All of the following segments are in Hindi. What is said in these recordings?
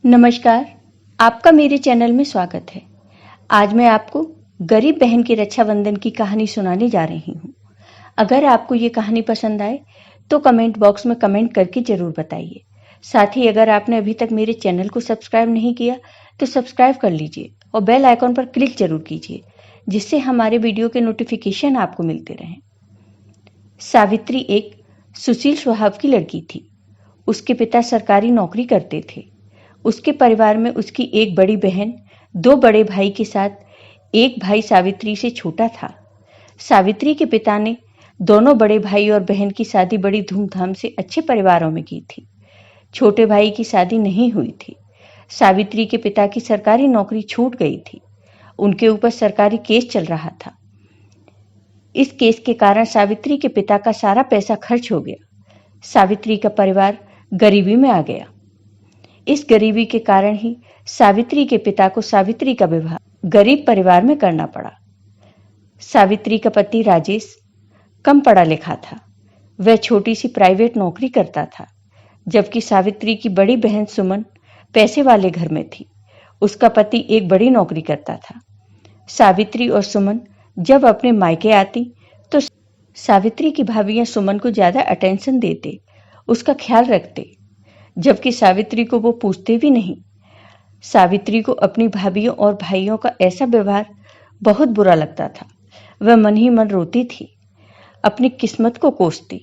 नमस्कार, आपका मेरे चैनल में स्वागत है। आज मैं आपको गरीब बहन की रक्षाबंधन की कहानी सुनाने जा रही हूँ। अगर आपको ये कहानी पसंद आए तो कमेंट बॉक्स में कमेंट करके ज़रूर बताइए। साथ ही अगर आपने अभी तक मेरे चैनल को सब्सक्राइब नहीं किया तो सब्सक्राइब कर लीजिए और बेल आइकॉन पर क्लिक जरूर कीजिए, जिससे हमारे वीडियो के नोटिफिकेशन आपको मिलते रहें। सावित्री एक सुशील स्वभाव की लड़की थी। उसके पिता सरकारी नौकरी करते थे। उसके परिवार में उसकी एक बड़ी बहन, दो बड़े भाई के साथ एक भाई सावित्री से छोटा था। सावित्री के पिता ने दोनों बड़े भाई और बहन की शादी बड़ी धूमधाम से अच्छे परिवारों में की थी। छोटे भाई की शादी नहीं हुई थी। सावित्री के पिता की सरकारी नौकरी छूट गई थी। उनके ऊपर सरकारी केस चल रहा था। इस केस के कारण सावित्री के पिता का सारा पैसा खर्च हो गया। सावित्री का परिवार गरीबी में आ गया। इस गरीबी के कारण ही सावित्री के पिता को सावित्री का विवाह गरीब परिवार में करना पड़ा। सावित्री का पति राजेश कम पढ़ा लिखा था। वह छोटी सी प्राइवेट नौकरी करता था, जबकि सावित्री की बड़ी बहन सुमन पैसे वाले घर में थी। उसका पति एक बड़ी नौकरी करता था। सावित्री और सुमन जब अपने मायके आती तो सावित्री की भाभियां सुमन को ज्यादा अटेंशन देते, उसका ख्याल रखते, जबकि सावित्री को वो पूछते भी नहीं। सावित्री को अपनी भाभियों और भाइयों का ऐसा व्यवहार बहुत बुरा लगता था। वह मन ही मन रोती थी, अपनी किस्मत को कोसती,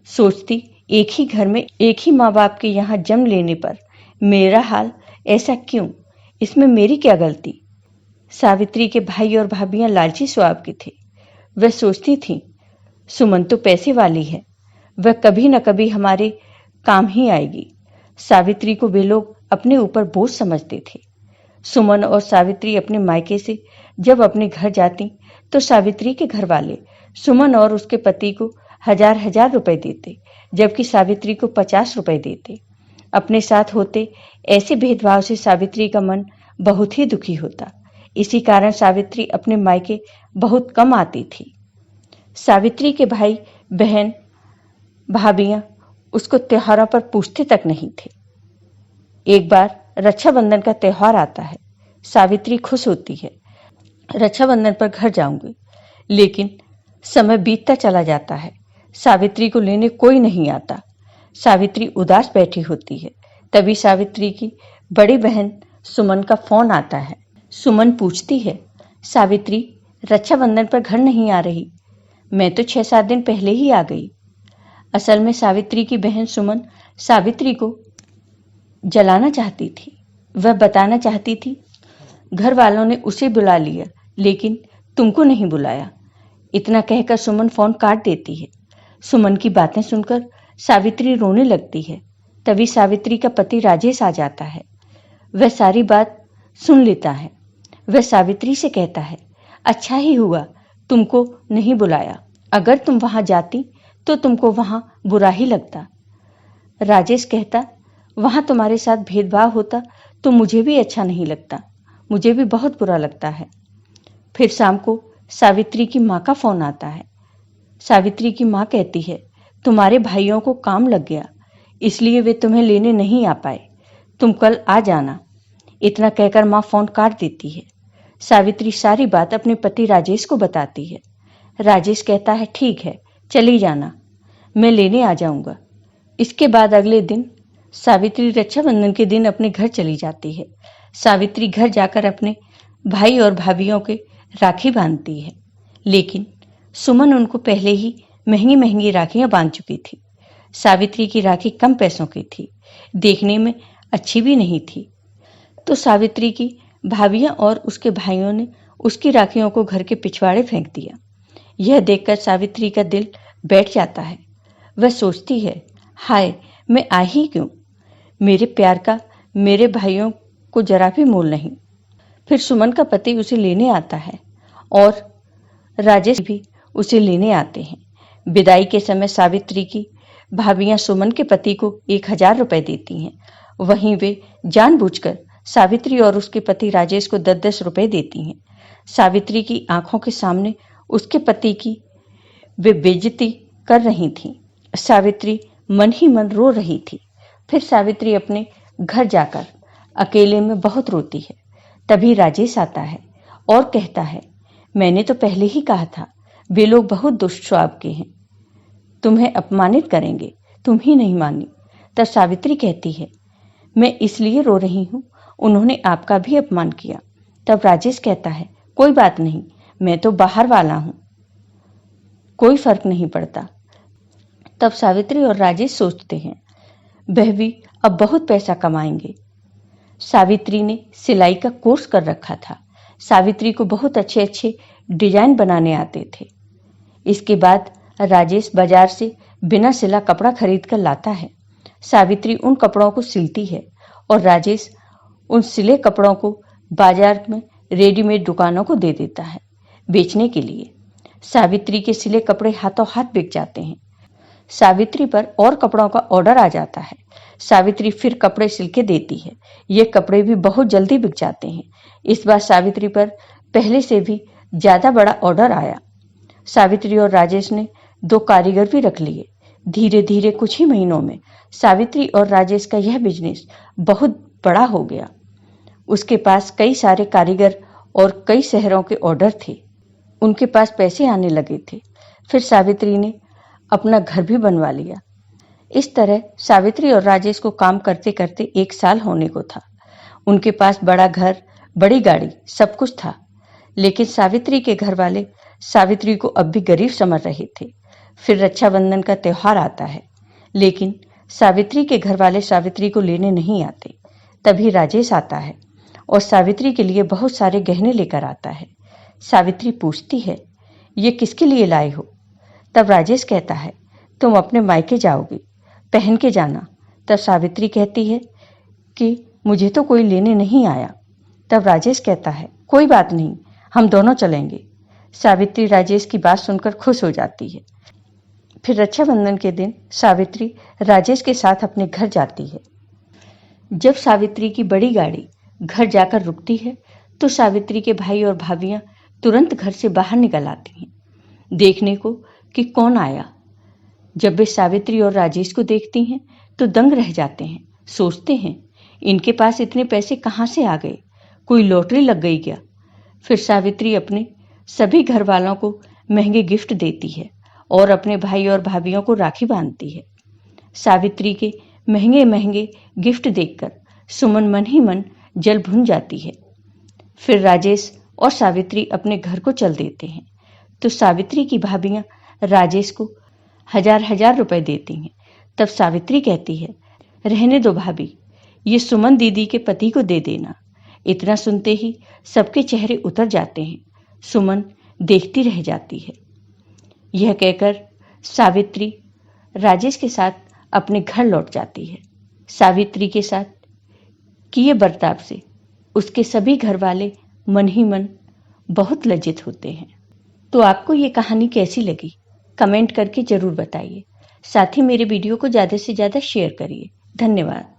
सोचती एक ही घर में एक ही माँ बाप के यहाँ जन्म लेने पर मेरा हाल ऐसा क्यों, इसमें मेरी क्या गलती। सावित्री के भाई और भाभियां लालची स्वभाव के थे। वह सोचती थी सुमन तो पैसे वाली है, वह कभी न कभी हमारे काम ही आएगी। सावित्री को वे लोग अपने ऊपर बोझ समझते थे। सुमन और सावित्री अपने मायके से जब अपने घर जाती तो सावित्री के घर वाले सुमन और उसके पति को हजार हजार रुपए देते, जबकि सावित्री को 50 रुपए देते। अपने साथ होते ऐसे भेदभाव से सावित्री का मन बहुत ही दुखी होता। इसी कारण सावित्री अपने मायके बहुत कम आती थी। सावित्री के भाई बहन भाभियां उसको त्योहारों पर पूछते तक नहीं थे। एक बार रक्षाबंधन का त्योहार आता है। सावित्री खुश होती है, रक्षाबंधन पर घर जाऊंगी, लेकिन समय बीतता चला जाता है। सावित्री को लेने कोई नहीं आता। सावित्री उदास बैठी होती है। तभी सावित्री की बड़ी बहन सुमन का फोन आता है। सुमन पूछती है, सावित्री रक्षाबंधन पर घर नहीं आ रही? मैं तो 6-7 दिन पहले ही आ गई। असल में सावित्री की बहन सुमन सावित्री को जलाना चाहती थी। वह बताना चाहती थी घर वालों ने उसे बुला लिया, लेकिन तुमको नहीं बुलाया। इतना कहकर सुमन फोन काट देती है। सुमन की बातें सुनकर सावित्री रोने लगती है। तभी सावित्री का पति राजेश आ जाता है। वह सारी बात सुन लेता है। वह सावित्री से कहता है, अच्छा ही हुआ तुमको नहीं बुलाया, अगर तुम वहां जाती तो तुमको वहां बुरा ही लगता। राजेश कहता, वहां तुम्हारे साथ भेदभाव होता तो मुझे भी अच्छा नहीं लगता, मुझे भी बहुत बुरा लगता है। फिर शाम को सावित्री की माँ का फोन आता है। सावित्री की माँ कहती है, तुम्हारे भाइयों को काम लग गया, इसलिए वे तुम्हें लेने नहीं आ पाए, तुम कल आ जाना। इतना कहकर माँ फोन काट देती है। सावित्री सारी बात अपने पति राजेश को बताती है। राजेश कहता है, ठीक है चली जाना, मैं लेने आ जाऊंगा। इसके बाद अगले दिन सावित्री रक्षाबंधन के दिन अपने घर चली जाती है। सावित्री घर जाकर अपने भाई और भाभियों के राखी बांधती है, लेकिन सुमन उनको पहले ही महंगी महंगी राखियां बांध चुकी थी। सावित्री की राखी कम पैसों की थी, देखने में अच्छी भी नहीं थी, तो सावित्री की भाभियां और उसके भाइयों ने उसकी राखियों को घर के पिछवाड़े फेंक दिया। यह देखकर सावित्री का दिल बैठ जाता है। वह सोचती है, हाय मैं आई ही क्यों, मेरे प्यार का मेरे भाइयों को जरा भी मोल नहीं। फिर सुमन का पति उसे लेने आता है और राजेश भी उसे लेने आते हैं। विदाई के समय सावित्री की भाभियां सुमन के पति को 1000 रुपए देती हैं। वहीं वे जानबूझकर सावित्री और उसके पति राजेश को 10-10 रुपए देती हैं। सावित्री की आंखों के सामने उसके पति की वे बेइज्जती कर रही थीं। सावित्री मन ही मन रो रही थी। फिर सावित्री अपने घर जाकर अकेले में बहुत रोती है। तभी राजेश आता है और कहता है, मैंने तो पहले ही कहा था, वे लोग बहुत दुष्ट स्वभाव के हैं, तुम्हें अपमानित करेंगे, तुम ही नहीं मानी। तब सावित्री कहती है, मैं इसलिए रो रही हूं, उन्होंने आपका भी अपमान किया। तब राजेश कहता है, कोई बात नहीं, मैं तो बाहर वाला हूं, कोई फर्क नहीं पड़ता। तब सावित्री और राजेश सोचते हैं, वह भी अब बहुत पैसा कमाएंगे। सावित्री ने सिलाई का कोर्स कर रखा था। सावित्री को बहुत अच्छे अच्छे डिजाइन बनाने आते थे। इसके बाद राजेश बाजार से बिना सिला कपड़ा खरीद कर लाता है। सावित्री उन कपड़ों को सिलती है और राजेश उन सिले कपड़ों को बाजार में रेडीमेड दुकानों को दे देता है बेचने के लिए। सावित्री के सिले कपड़े हाथों हाथ बिक जाते हैं। सावित्री पर और कपड़ों का ऑर्डर आ जाता है। सावित्री फिर कपड़े सिल के देती है। ये कपड़े भी बहुत जल्दी बिक जाते हैं। इस बार सावित्री पर पहले से भी ज्यादा बड़ा ऑर्डर आया। सावित्री और राजेश ने 2 कारीगर भी रख लिए। धीरे धीरे कुछ ही महीनों में सावित्री और राजेश का यह बिजनेस बहुत बड़ा हो गया। उसके पास कई सारे कारीगर और कई शहरों के ऑर्डर थे। उनके पास पैसे आने लगे थे। फिर सावित्री ने अपना घर भी बनवा लिया। इस तरह सावित्री और राजेश को काम करते करते 1 साल होने को था। उनके पास बड़ा घर, बड़ी गाड़ी, सब कुछ था। लेकिन सावित्री के घर वाले सावित्री को अब भी गरीब समझ रहे थे। फिर रक्षाबंधन का त्योहार आता है, लेकिन सावित्री के घर वाले सावित्री को लेने नहीं आते। तभी राजेश आता है और सावित्री के लिए बहुत सारे गहने लेकर आता है। सावित्री पूछती है, ये किसके लिए लाए हो? तब राजेश कहता है, तुम अपने मायके जाओगी, पहन के जाना। तब सावित्री कहती है कि मुझे तो कोई लेने नहीं आया। तब राजेश कहता है, कोई बात नहीं, हम दोनों चलेंगे। सावित्री राजेश की बात सुनकर खुश हो जाती है। फिर रक्षाबंधन के दिन सावित्री राजेश के साथ अपने घर जाती है। जब सावित्री की बड़ी गाड़ी घर जाकर रुकती है, तो सावित्री के भाई और भाभियां तुरंत घर से बाहर निकल आती हैं देखने को कि कौन आया। जब वे सावित्री और राजेश को देखती हैं तो दंग रह जाते हैं। सोचते हैं, इनके पास इतने पैसे कहाँ से आ गए? कोई लॉटरी लग गई क्या? फिर सावित्री अपने सभी घर वालों को महंगे गिफ्ट देती है और अपने भाई और भाभियों को राखी बांधती है। सावित्री के महंगे महंगे गिफ्ट देखकर सुमन मन ही मन जल भुन जाती है। फिर राजेश और सावित्री अपने घर को चल देते हैं, तो सावित्री की भाभियां राजेश को 1000 रुपए देती हैं। तब सावित्री कहती है, रहने दो भाभी, ये सुमन दीदी के पति को दे देना। इतना सुनते ही सबके चेहरे उतर जाते हैं। सुमन देखती रह जाती है। यह कहकर सावित्री राजेश के साथ अपने घर लौट जाती है। सावित्री के साथ किए बर्ताव से उसके सभी घर वाले मन ही मन बहुत लज्जित होते हैं। तो आपको ये कहानी कैसी लगी? कमेंट करके जरूर बताइए। साथ ही मेरे वीडियो को ज़्यादा से ज़्यादा शेयर करिए। धन्यवाद।